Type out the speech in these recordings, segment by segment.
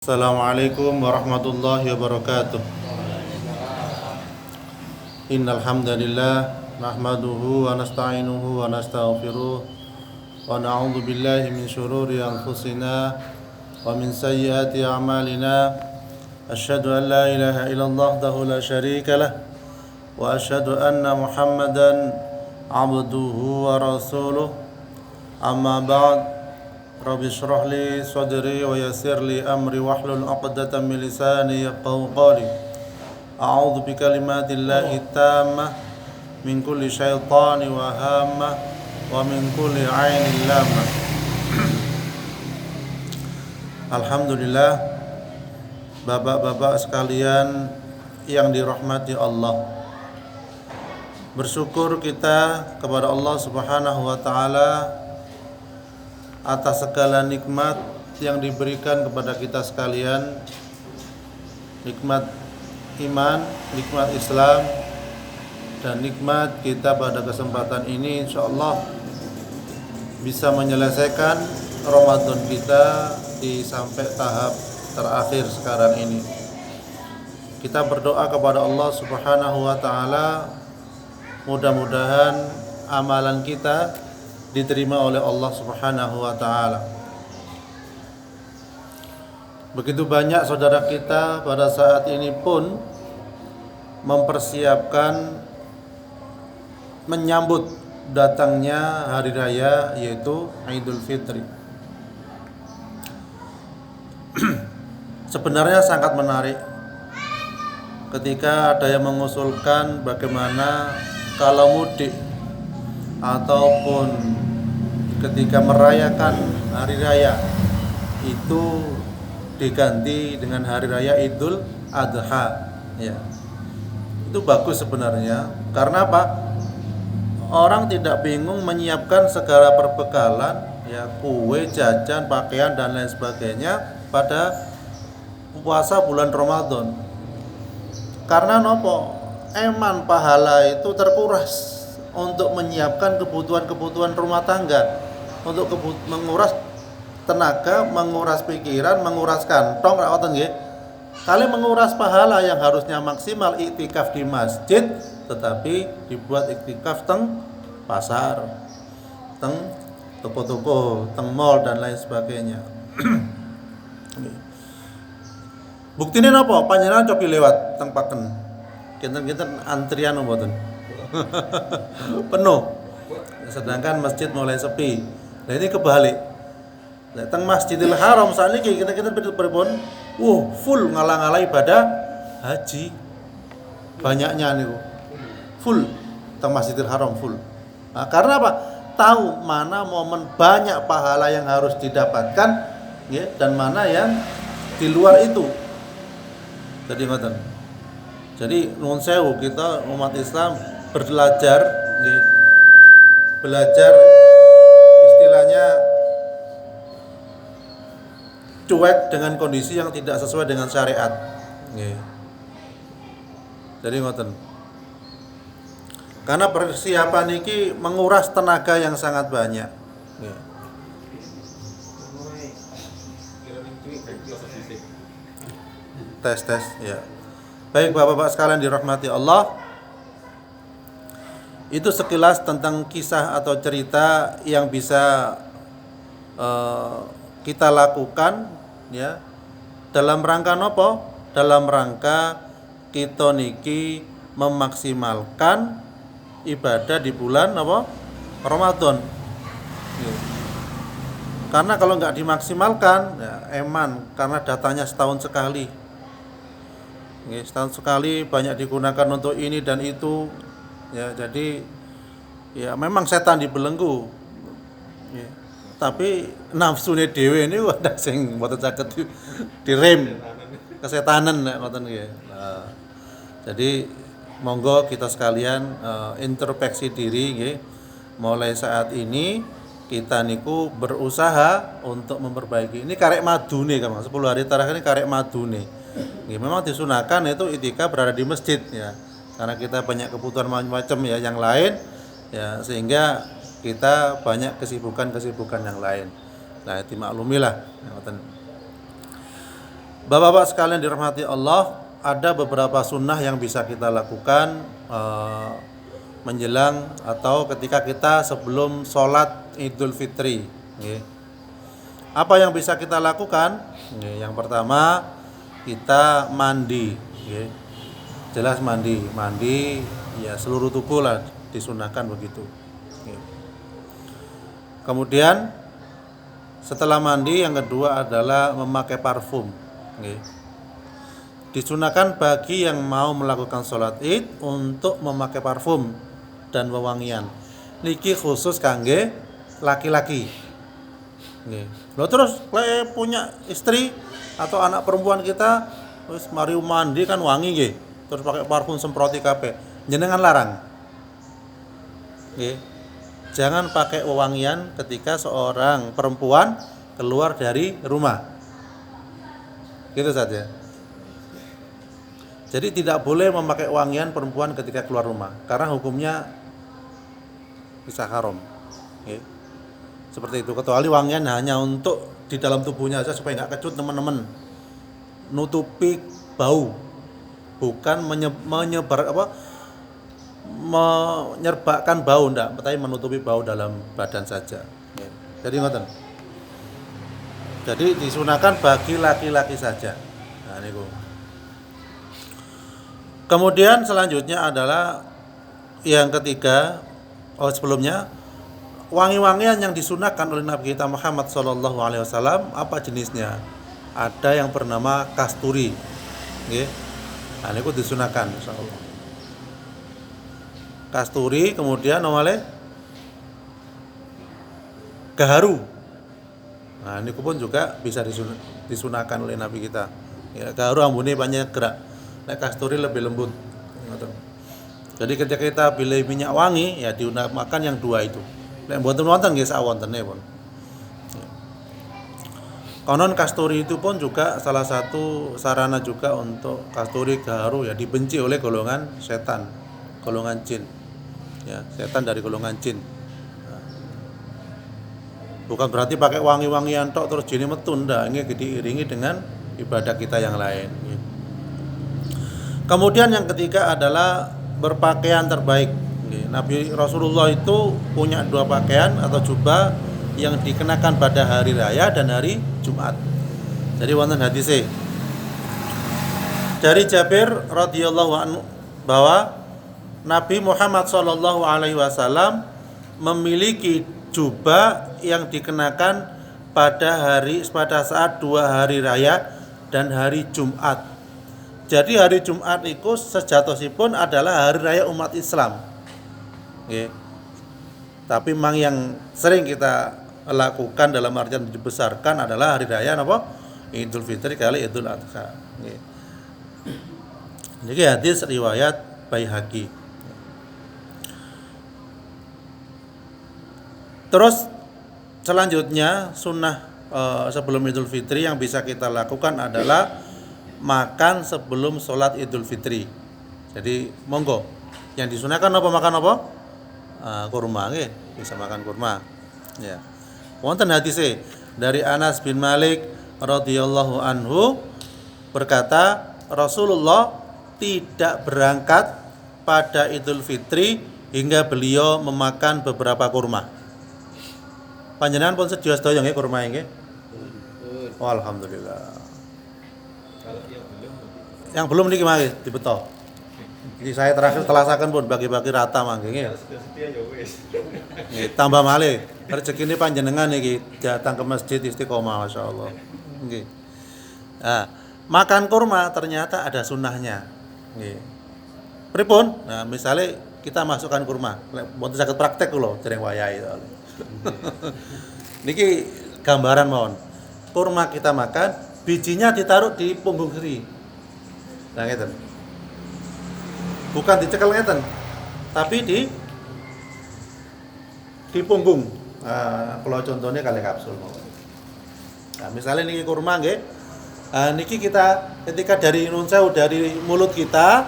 Assalamualaikum warahmatullahi wabarakatuh. Innal hamdalillah nahmaduhu wa nasta'inuhu wa nastaghfiruh wa na'udzu billahi min shururi anfusina wa min sayyiati a'malina. Asyhadu an la ilaha illallah wahdahu la syarika lah wa asyhadu anna Muhammadan 'abduhu wa rasuluh. Amma ba'd. Rabbi shrah li sadri wa yassir li amri wahlul 'uqdatam min lisani yafqahu qawli. A'udzu bi kalimatillahi tammah min kulli syaitani wa hammah wa min kulli 'ainin lamah. Alhamdulillah, bapak-bapak sekalian yang dirahmati Allah. Bersyukur kita kepada Allah Subhanahu wa taala atas segala nikmat yang diberikan kepada kita sekalian, nikmat iman, nikmat Islam, dan nikmat kita pada kesempatan ini insyaallah bisa menyelesaikan Ramadan kita di sampai tahap terakhir sekarang ini. Kita berdoa kepada Allah Subhanahu wa taala, mudah-mudahan amalan kita diterima oleh Allah Subhanahu wa taala. Begitu banyak saudara kita pada saat ini pun mempersiapkan menyambut datangnya hari raya yaitu Idul Fitri. Sebenarnya sangat menarik ketika ada yang mengusulkan bagaimana kalau mudik ataupun ketika merayakan hari raya itu diganti dengan hari raya Idul Adha, ya. Itu bagus sebenarnya. Karena apa? Orang tidak bingung menyiapkan segala perbekalan, ya, kue, jajan, pakaian dan lain sebagainya pada puasa bulan Ramadan. Karena nopo? Eman pahala itu terkuras untuk menyiapkan kebutuhan-kebutuhan rumah tangga, untuk menguras tenaga, menguras pikiran, menguras kantong, rawatan nggih. Kali menguras pahala yang harusnya maksimal iktikaf di masjid, tetapi dibuat iktikaf teng pasar, teng toko-toko, teng mall dan lain sebagainya. Buktine napa? Panjenengan cobi lewat teng Paken. Kinten-kinten antrian mboten? Penuh, sedangkan masjid mulai sepi. Nah ini kebalik. Teng Masjidil Haram saat ini kita berpon, full ngalang-alang ibadah haji. Banyaknya nih, full teng Masjidil Haram full. Nah, karena apa? Tahu mana momen banyak pahala yang harus didapatkan, ya, dan mana yang di luar itu. Jadi ngoten. Jadi nuwun sewu kita umat Islam belajar istilahnya cuek dengan kondisi yang tidak sesuai dengan syariat. Jadi ngoten. Karena persiapan ini menguras tenaga yang sangat banyak. Tes ya. Baik bapak-bapak sekalian dirahmati Allah. Itu sekilas tentang kisah atau cerita yang bisa kita lakukan, ya, dalam rangka nopo? Dalam rangka kita niki memaksimalkan ibadah di bulan apa? Ramadan. Karena kalau nggak dimaksimalkan, ya, eman karena datanya setahun sekali. Setahun sekali banyak digunakan untuk ini dan itu. Ya, jadi ya memang setan dibelenggu. Ya, tapi nafsune dhewe ini ada sing mboten saged direm kesetanan nek ngoten nggih. Nah, jadi monggo kita sekalian introspeksi diri nggih. Mulai saat ini kita niku berusaha untuk memperbaiki. Ini karek madune kan, 10 hari terakhir ini karek madune. Nggih, memang disunahkan itu itikaf berada di masjid, ya. Karena kita banyak kebutuhan macam-macam, ya, yang lain, ya, sehingga kita banyak kesibukan yang lain. Nah, dimaklumilah. Bapak-bapak sekalian dirahmati Allah, ada beberapa sunnah yang bisa kita lakukan menjelang atau ketika kita sebelum sholat Idul Fitri. Apa yang bisa kita lakukan? Yang pertama, kita mandi. Jelas mandi ya seluruh tubuh lah disunahkan begitu. Kemudian setelah mandi, yang kedua adalah memakai parfum. Disunahkan bagi yang mau melakukan sholat id untuk memakai parfum dan wewangian. Niki khusus kangge laki-laki. Lo terus punya istri atau anak perempuan kita, terus mari mandi kan wangi nggih. Terus pakai parfum semproti kabeh. Jenengan larang. Jangan pakai wewangian ketika seorang perempuan keluar dari rumah. Gitu saja. Jadi tidak boleh memakai wangian perempuan ketika keluar rumah, karena hukumnya bisa haram. Seperti itu. Kecuali wangian hanya untuk di dalam tubuhnya saja supaya nggak kecut teman-teman. Nutupi bau, bukan menyerbakan bau, enggak, tapi menutupi bau dalam badan saja. Jadi ngoten. Jadi disunahkan bagi laki-laki saja. Nah, niku. Kemudian selanjutnya adalah yang ketiga, sebelumnya wangi-wangian yang disunahkan oleh Nabi kita Muhammad SAW, apa jenisnya? Ada yang bernama kasturi. Nggih. Nah, niku disunahkan insyaallah. Kasturi, kemudian nomale gaharu. Nah, ini pun juga bisa disunahkan oleh Nabi kita. Ya, gaharu ambune banyak gerak. Nek kasturi lebih lembut. Jadi ketika kita pilih minyak wangi, ya dimakan yang dua itu. Nek mboten wonten nggih sak wontene pun. Konon kasturi itu pun juga salah satu sarana juga untuk kasturi gaharu, ya dibenci oleh golongan setan, golongan jin. Ya, setan dari golongan jin. Bukan berarti pakai wangi-wangian tok terus jine metu, ndak. Ini diiringi dengan ibadah kita yang lain. Kemudian yang ketiga adalah berpakaian terbaik. Nabi Rasulullah itu punya dua pakaian atau jubah yang dikenakan pada hari raya dan hari Jumat. Jadi wonten hadise dari Jabir radhiyallahu anhu bahwa Nabi Muhammad SAW memiliki jubah yang dikenakan pada saat dua hari raya dan hari Jumat. Jadi hari Jumat itu sejatosipun adalah hari raya umat Islam. Tapi memang yang sering kita lakukan dalam artian dibesarkan adalah hari raya apa? Idul Fitri kali Idul Adha. Jadi hadis riwayat Baihaqi. Terus selanjutnya sunnah sebelum Idul Fitri yang bisa kita lakukan adalah makan sebelum sholat Idul Fitri. Jadi monggo, yang disunahkan apa makan apa? Kurma, bisa makan kurma. Ya. Wonten hadise dari Anas bin Malik radhiyallahu anhu berkata, Rasulullah tidak berangkat pada Idul Fitri hingga beliau memakan beberapa kurma. Panjenengan pun sedaya sedaya nggih kurma nggih? Oh, alhamdulillah. Yang belum niki mangke dibeto. Jadi saya terakhir telasaken pun bagi-bagi rata mangke nggih. Nggih, tambah malih. Rezekine panjenengan niki datang ke masjid Istiqomah masyaallah. Nggih. Nah, makan kurma ternyata ada sunnahnya. Nggih. Pripun? Nah, misalnya kita masukkan kurma, mboten saged praktek kula dereng wayahe. Niki gambaran mawon. Kurma kita makan, bijinya ditaruh di punggung kiri. Nah ngeten. Bukan dicekel ngeten, tapi di punggung. Kalau contohnya kali kapsul mawon. Nah, misalnya niki kurma nggih. Niki kita ketika dari nun sewu dari mulut kita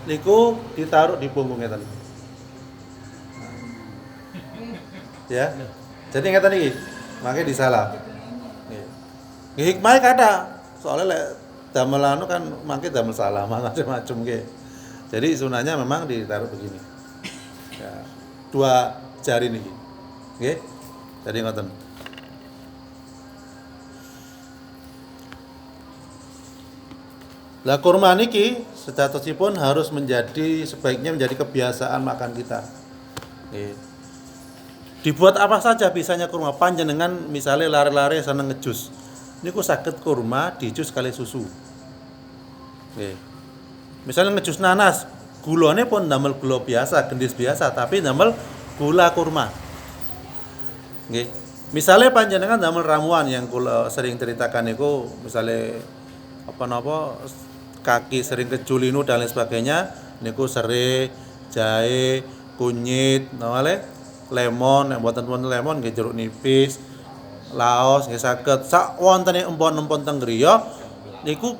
niku ditaruh di punggung ngeten. Ya. Jadi ngeten iki, makanya disalah. Nggih. Hikmahnya kada. Soalnya damel anu kan mangke damel salaman macam-macam nggih. Jadi sunahnya memang ditaruh begini. Ya, dua jari niki. Nggih. Jadi ngoten. Lah kurma niki sedatusipun harus sebaiknya menjadi kebiasaan makan kita. Nggih. Dibuat apa saja bisanya kurma. Panjenengan misalnya lari-lari seneng ngejus. Niku saged kurma dijus kali susu. Nggih. Misalnya ngejus nanas, gulane pun damel gula biasa, gendis biasa, tapi damel gula kurma. Nggih. Misalnya panjenengan damel ramuan yang kula sering ceritakan niku, misalnya apa-napa kaki sering kejulinu dan lain sebagainya, niku serai, jahe, kunyit, nawale lemon, yang buatan lemon nggih jeruk nipis, laos nggih saged sak wontene empon-empon teng griya niku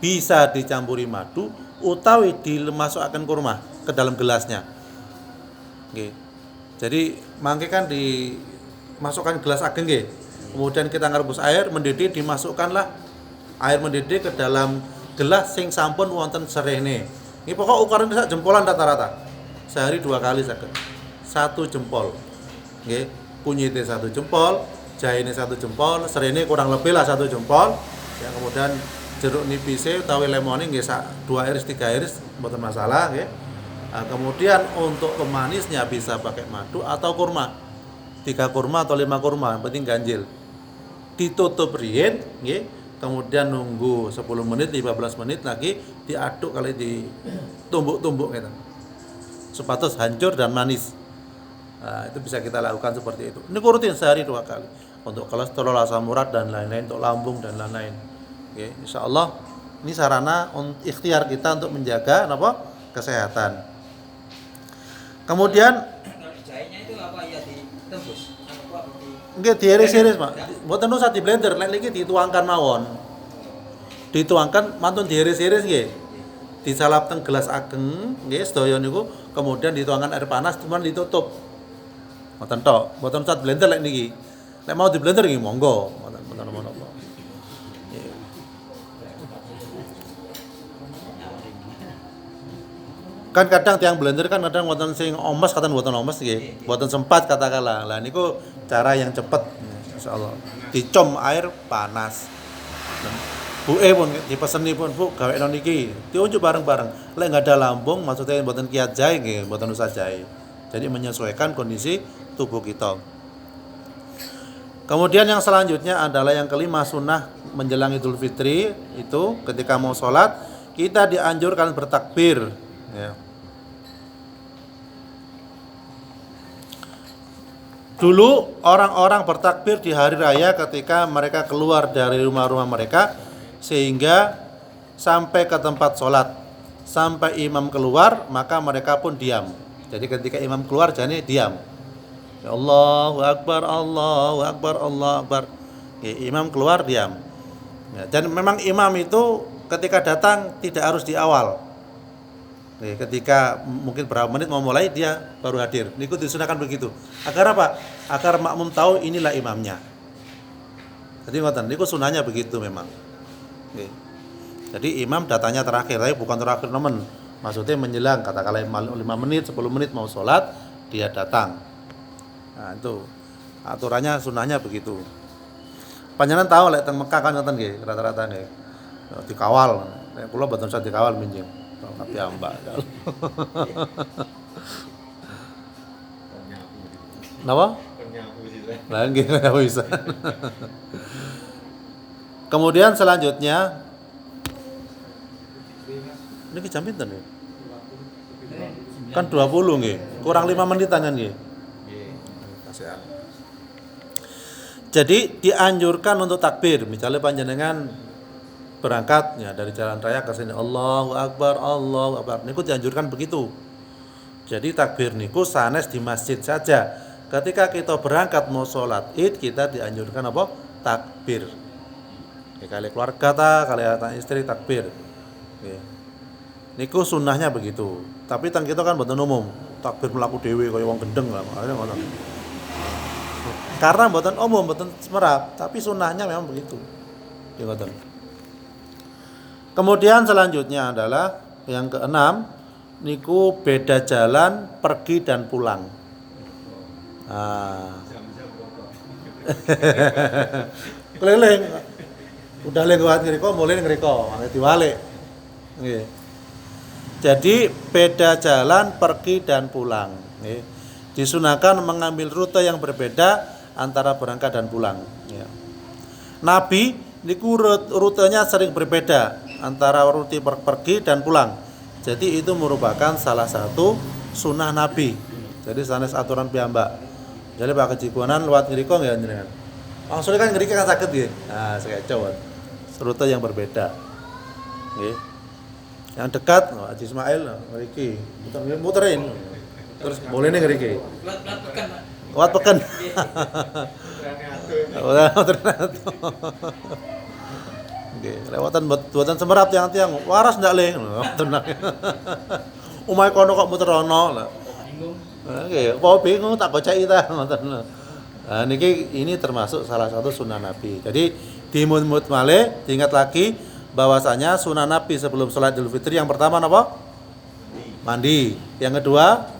bisa dicampuri madu utawi dimasukkan kurma ke dalam gelasnya. Nggih. Jadi mangke kan dimasukkan gelas ageng nggih. Kemudian kita ngerebus air mendidih, dimasukkanlah air mendidih ke dalam gelas sing sampun wonten serene. Ini pokok ukuran sak jempolan rata-rata. Sehari 2 kali saged. 1 jempol. Nggih, kunyite 1 jempol, jahene 1 jempol, serene kurang lebih lah 1 jempol. Ya kemudian jeruk nipise utawi lemone nggih sak 2 iris 3 iris mboten masalah nggih. Nah, kemudian untuk pemanisnya bisa pakai madu atau kurma. 3 kurma atau 5 kurma, yang penting ganjil. Ditutup riyin nggih, kemudian nunggu 10 menit, 15 menit lagi diaduk kali ditumbuk-tumbuk gitu. Supados hancur dan manis. Nah, itu bisa kita lakukan seperti itu. Ini rutin sehari 2 kali. Untuk kolesterol, asam urat dan lain-lain, untuk lambung dan lain-lain. Oke, insyaallah ini sarana ikhtiar kita untuk menjaga kesehatan. Kemudian jahenya itu apa ya ditembus? nggih diiris-iris, Pak. Mboten usah di blender, lek niki dituangkan mawon. Dituangkan mantun diiris-iris nggih. Disalap teng gelas ageng nggih sedaya niku, kemudian dituangkan air panas cuman ditutup. Mboten tok, mboten usah blender lek niki. Lek mau di blender nggih monggo, mboten menapa. Kan kadang tiang blender kan kadang wonten sing omes kadang mboten omes nggih. Mboten sempat katakanlah. Lah niku cara yang cepet insyaallah. Dicom air panas. Buke pun dipeseni pun, Bu, gawekno niki. Diunjuk bareng-bareng. Lek enggak ada lambung maksudnya mboten kiat jahe nggih, mboten usah jahe. Jadi menyesuaikan kondisi tubuh kita. Kemudian yang selanjutnya adalah yang kelima, sunnah menjelang Idul Fitri itu ketika mau sholat kita dianjurkan bertakbir. Ya. Dulu orang-orang bertakbir di hari raya ketika mereka keluar dari rumah-rumah mereka sehingga sampai ke tempat sholat, sampai imam keluar maka mereka pun diam. Jadi ketika imam keluar jadi diam. Ya Allahu Akbar, Allahu Akbar, Allahu Akbar. Ya, imam keluar diam. Ya, dan memang imam itu ketika datang tidak harus di awal. Ketika mungkin berapa menit mau mulai dia baru hadir. Niku disunahkan begitu. Agar apa? Agar makmum tahu inilah imamnya. Jadi ngoten, niku sunahnya begitu memang. Oke. Jadi imam datanya terakhir, tapi bukan terakhir nemen. Maksudnya menjelang katakanlah 5 menit, 10 menit mau sholat dia datang. Nah, itu aturannya sunahnya begitu. Panjenengan tahu lek teng Mekah kan ngoten nggih, rata-rata nggih. Dikawal. Nek kula mboten usah dikawal minjing. Tapi ambak. Napa? Lah nggih bisa. Kemudian selanjutnya niki jam pinten ya? Kan 20 nggih. Kurang 5 menitan kan nggih. Kasihan. Jadi dianjurkan untuk takbir. Misalnya panjenengan berangkat ya dari jalan raya ke sini Allahu Akbar, Allahu Akbar. Niku dianjurkan begitu. Jadi takbir niku sanes di masjid saja. Ketika kita berangkat mau sholat Id kita dianjurkan apa? Takbir. Kali keluarga kali anak istri takbir. Oke. Niku sunnahnya begitu. Tapi tang kita kan mboten umum. Takbir mlaku dhewe kaya wong gendeng lah. Ngoten. Karena mboten umum, mboten semerap, tapi sunnahnya memang begitu. Ya ngoten. Kemudian selanjutnya adalah yang keenam, niku beda jalan pergi dan pulang. Nah. Keliling. Udah lewat ngriko, mulai ngriko, mangke diwalik. Nggih. Jadi beda jalan pergi dan pulang. Nggih. Disunahkan mengambil rute yang berbeda antara berangkat dan pulang. Ya. Nabi niku rutenya sering berbeda antara rute pergi dan pulang. Jadi itu merupakan salah satu sunnah Nabi. Jadi sanes aturan piyambak. Jadi Pak Kejikuanan lewat ngriko nggih jenengan. Maksudnya kan ngriko kan saged nggih. Nah, sekecot. Rute yang berbeda. Nggih. Yang dekat Haji Ismail ngriki. Muterin. Terus boleh nih ngriki. Lat pekan, Pak. Lewat pekan. Oke, lewatan buatan semerap tiang-tiang waras ndak le. Tenang. Umay kono kok muter ono. Bingung. Oke, mau bingung tak kocai ta ngoten. Nah, ini termasuk salah satu sunnah Nabi. Jadi dimut-mut malih, diingat lagi bahwasanya sunnah Nabi sebelum sholat Idul Fitri yang pertama apa? Mandi. Yang kedua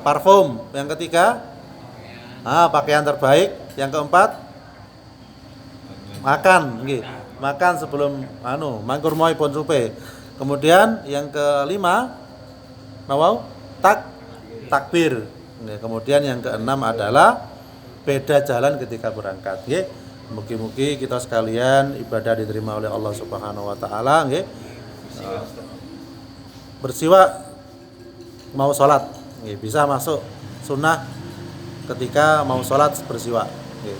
parfum. Yang ketiga pakaian terbaik. Yang keempat makan, nggih. Makan sebelum mangkur moy pun supe. Kemudian yang kelima takbir. Kemudian yang keenam adalah beda jalan ketika berangkat, nggih. Mugi-mugi kita sekalian ibadah diterima oleh Allah Subhanahu wa taala, nggih. Bersiwak mau salat, nggih, bisa masuk sunnah ketika mau salat bersiwak, nggih.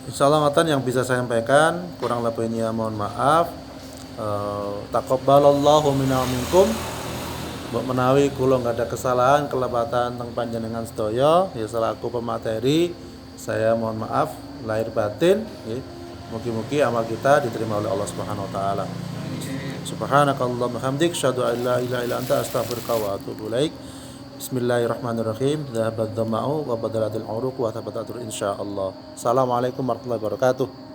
Insyaallah ngoten yang bisa saya sampaikan, kurang lebihnya mohon maaf. Taqabbalallahu minna wa minkum. Mbok menawi kula nggak ada kesalahan, kelebatan teng panjenengan sedaya, ya selaku pemateri saya mohon maaf lahir batin, nggih. Mugi-mugi amal kita diterima oleh Allah Subhanahu wa taala. Subhanakallahumma hamdik, asyhadu an la ilaha illa anta, astaghfiruka wa atubu ilaik. Bismillahirrahmanirrahim. Dhahabat dhama'u wa badalatil uruq wa thabatatur insyaallah. Assalamualaikum warahmatullahi wabarakatuh.